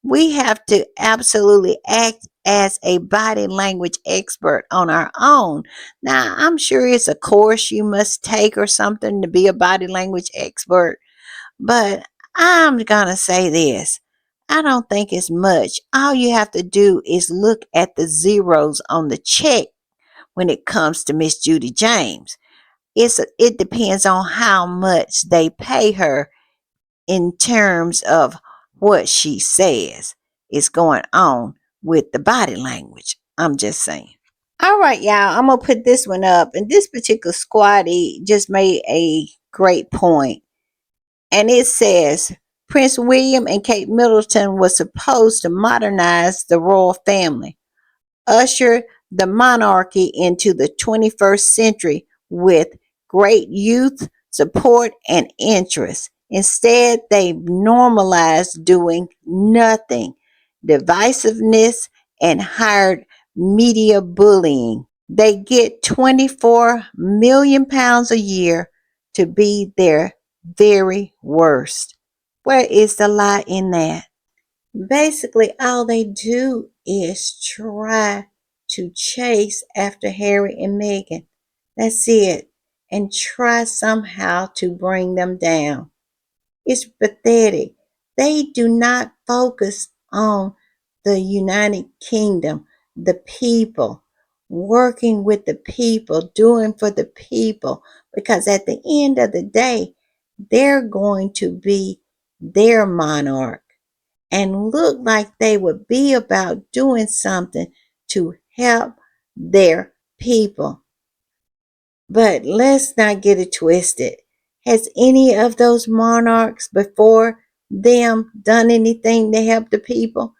We have to absolutely act as a body language expert on our own. Now, I'm sure it's a course you must take or something to be a body language expert, but I'm going to say this. I don't think it's much. All you have to do is look at the zeros on the check when it comes to Miss Judy James. It depends on how much they pay her in terms of what she says is going on with the body language. I'm just saying. All right, y'all. I'm gonna put this one up, and this particular squatty just made a great point, and it says Prince William and Kate Middleton was supposed to modernize the royal family, usher the monarchy into the 21st century with great youth, support, and interest. Instead, they normalized doing nothing, divisiveness, and hired media bullying. They get £24 million a year to be their very worst. Where is the lie in that? Basically, all they do is try to chase after Harry and Meghan. That's it. And try somehow to bring them down. It's pathetic. They do not focus on the United Kingdom, the people, working with the people, doing for the people, because at the end of the day, they're going to be their monarch and look like they would be about doing something to help their people. But let's not get it twisted. Has any of those monarchs before them done anything to help the people?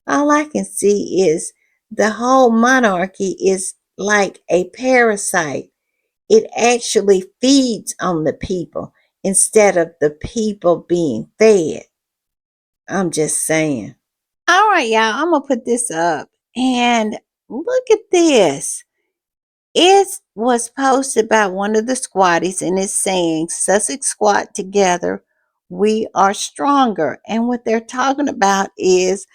All I can see is the whole monarchy is like a parasite. It actually feeds on the people instead of the people being fed. I'm just saying. All right, y'all, I'm gonna put this up and look at this. It was posted by one of the squatties and it's saying, Sussex squat together, we are stronger. And what they're talking about is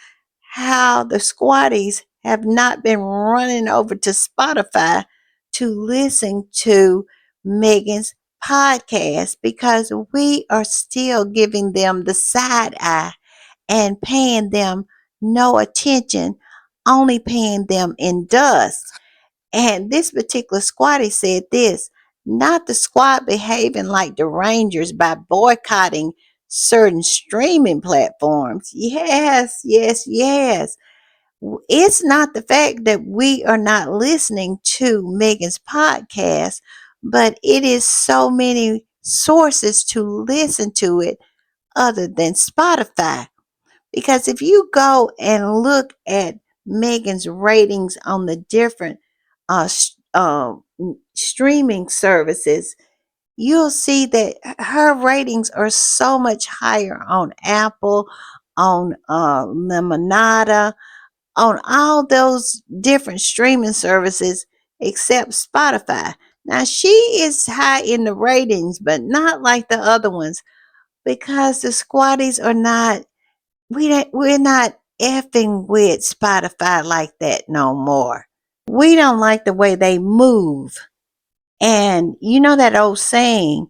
how the squatties have not been running over to Spotify to listen to Megan's podcast because we are still giving them the side eye and paying them no attention, only paying them in dust. And this particular squatty said this, not the squad behaving like the Rangers by boycotting certain streaming platforms. Yes, yes, yes. It's not the fact that we are not listening to Megan's podcast, but it is so many sources to listen to it other than Spotify. Because if you go and look at Megan's ratings on the different uh, streaming services, you'll see that her ratings are so much higher on Apple, on Lemonada, on all those different streaming services except Spotify. Now, she is high in the ratings, but not like the other ones because the squatties are not we're not effing with Spotify like that no more. We don't like the way they move. And you know that old saying,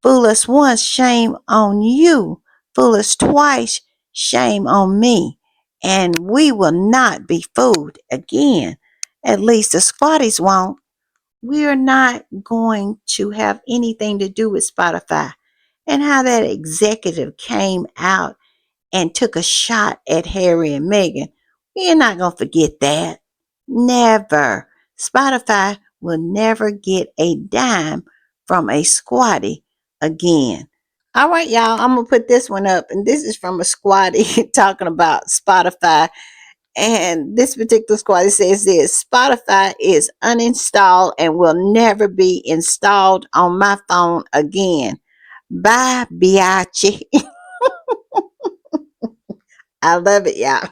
fool us once, shame on you. Fool us twice, shame on me. And we will not be fooled again. At least the squatties won't. We're not going to have anything to do with Spotify. And how that executive came out and took a shot at Harry and Meghan. We're not going to forget that. Never. Spotify will never get a dime from a squatty again. All right, y'all, I'm going to put this one up. And this is from a squatty talking about Spotify. And this particular squatty says this, Spotify is uninstalled and will never be installed on my phone again. Bye, biatch. I love it, y'all.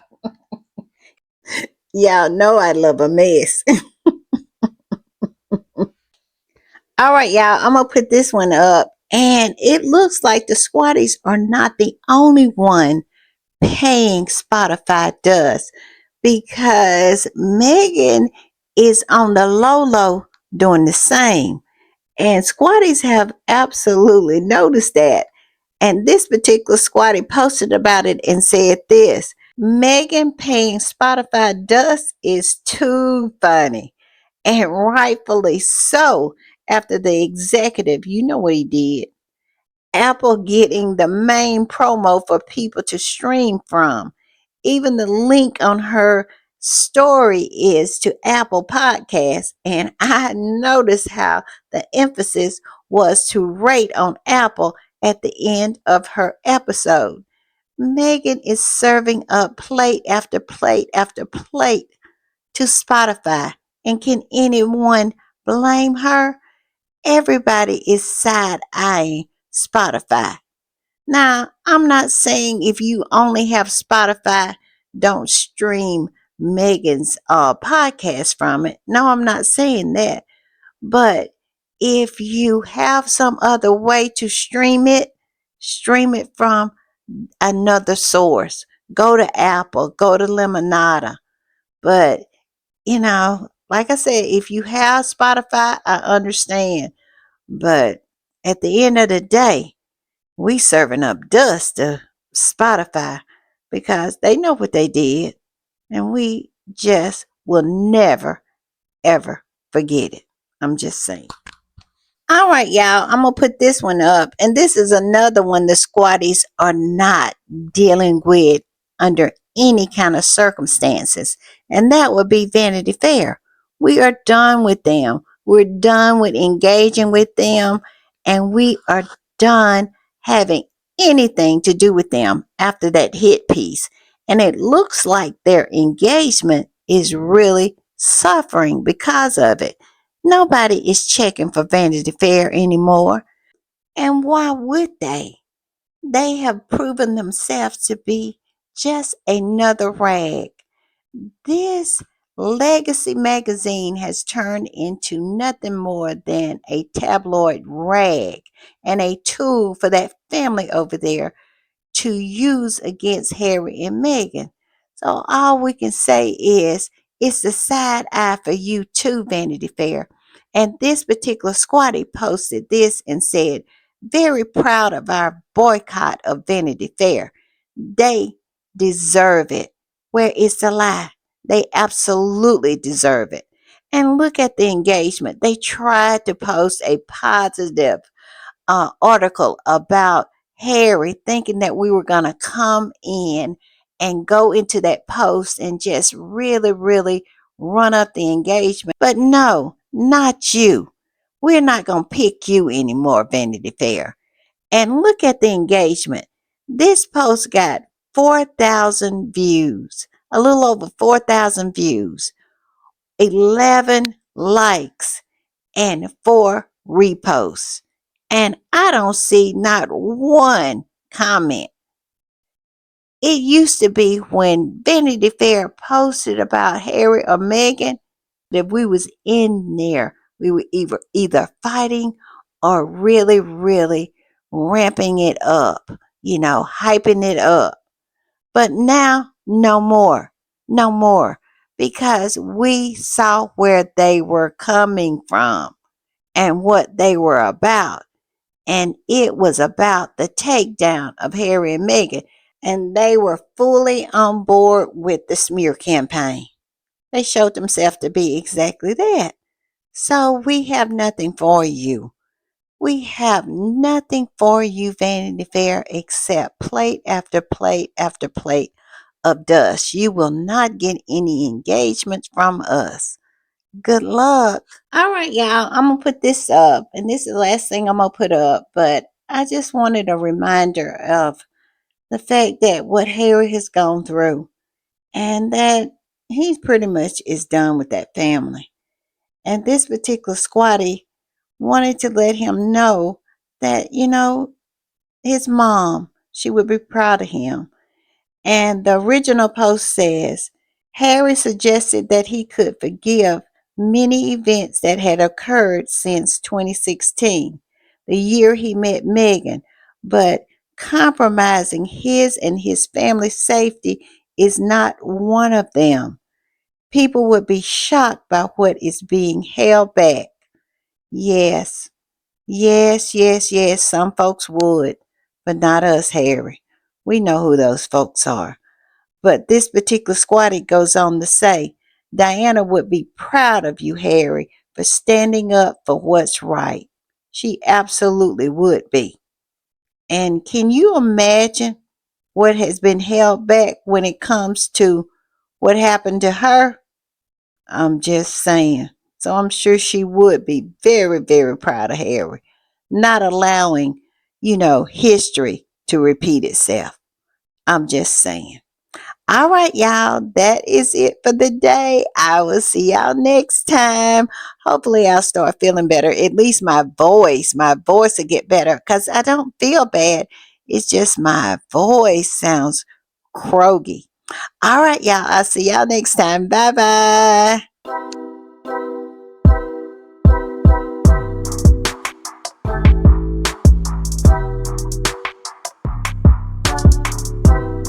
Y'all know I love a mess. All right, y'all, I'm going to put this one up. And it looks like the squatties are not the only one paying Spotify does because Megan is on the low low doing the same. And squatties have absolutely noticed that. And this particular squatty posted about it and said this, Megan paying Spotify dust is too funny. And rightfully so, after the executive, you know what he did. Apple getting the main promo for people to stream from. Even the link on her story is to Apple Podcasts, and I noticed how the emphasis was to rate on Apple at the end of her episode. Meghan is serving up plate after plate after plate to Spotify. And can anyone blame her? Everybody is side eyeing Spotify. Now, I'm not saying if you only have Spotify, don't stream Megan's podcast from it. No, I'm not saying that. But if you have some other way to stream it from another source. Go to Apple, go to Lemonada. But, like I said, if you have Spotify, I understand. But at the end of the day, we serving up dust to Spotify because they know what they did. And we just will never, ever forget it. I'm just saying. All right, y'all. I'm gonna put this one up, and this is another one the squatties are not dealing with under any kind of circumstances, and that would be Vanity Fair. We are done with them. We're done with engaging with them, and we are done having anything to do with them after that hit piece. And it looks like their engagement is really suffering because of it. Nobody is checking for Vanity Fair anymore. And why would they? They have proven themselves to be just another rag. This legacy magazine has turned into nothing more than a tabloid rag and a tool for that family over there to use against Harry and Meghan. So all we can say is it's the side eye for you too, Vanity Fair. And this particular squatty posted this and said, very proud of our boycott of Vanity Fair. They deserve it. Where is the lie? They absolutely deserve it. And look at the engagement. They tried to post a positive article about Harry, thinking that we were going to come in and go into that post and just really, really run up the engagement. But no, not you. We're not going to pick you anymore, Vanity Fair. And look at the engagement. This post got 4,000 views, a little over 4,000 views, 11 likes, and 4 reposts. And I don't see not one comment. It used to be when Vanity Fair posted about Harry or Meghan that we was in there. We were either fighting or really, really ramping it up, hyping it up. But now, no more. No more. Because we saw where they were coming from and what they were about. And it was about the takedown of Harry and Meghan. And they were fully on board with the smear campaign. They showed themselves to be exactly that. So we have nothing for you. We have nothing for you, Vanity Fair, except plate after plate after plate of dust. You will not get any engagements from us. Good luck. All right, y'all. I'm going to put this up, and this is the last thing I'm going to put up, but I just wanted a reminder of the fact that what Harry has gone through and that he pretty much is done with that family. And this particular squatty wanted to let him know that, his mom, she would be proud of him. And the original post says Harry suggested that he could forgive many events that had occurred since 2016, the year he met Meghan, but compromising his and his family's safety is not one of them. People would be shocked by what is being held back. Yes, yes, yes, yes, some folks would, but not us, Harry. We know who those folks are. But this particular squatty goes on to say, Diana would be proud of you, Harry, for standing up for what's right. She absolutely would be. And can you imagine what has been held back when it comes to what happened to her, I'm just saying. So I'm sure she would be very, very proud of Harry, not allowing, history to repeat itself. I'm just saying. All right, y'all. That is it for the day. I will see y'all next time. Hopefully, I'll start feeling better. At least my voice will get better because I don't feel bad. It's just my voice sounds croaky. All right, y'all. I'll see y'all next time. Bye bye.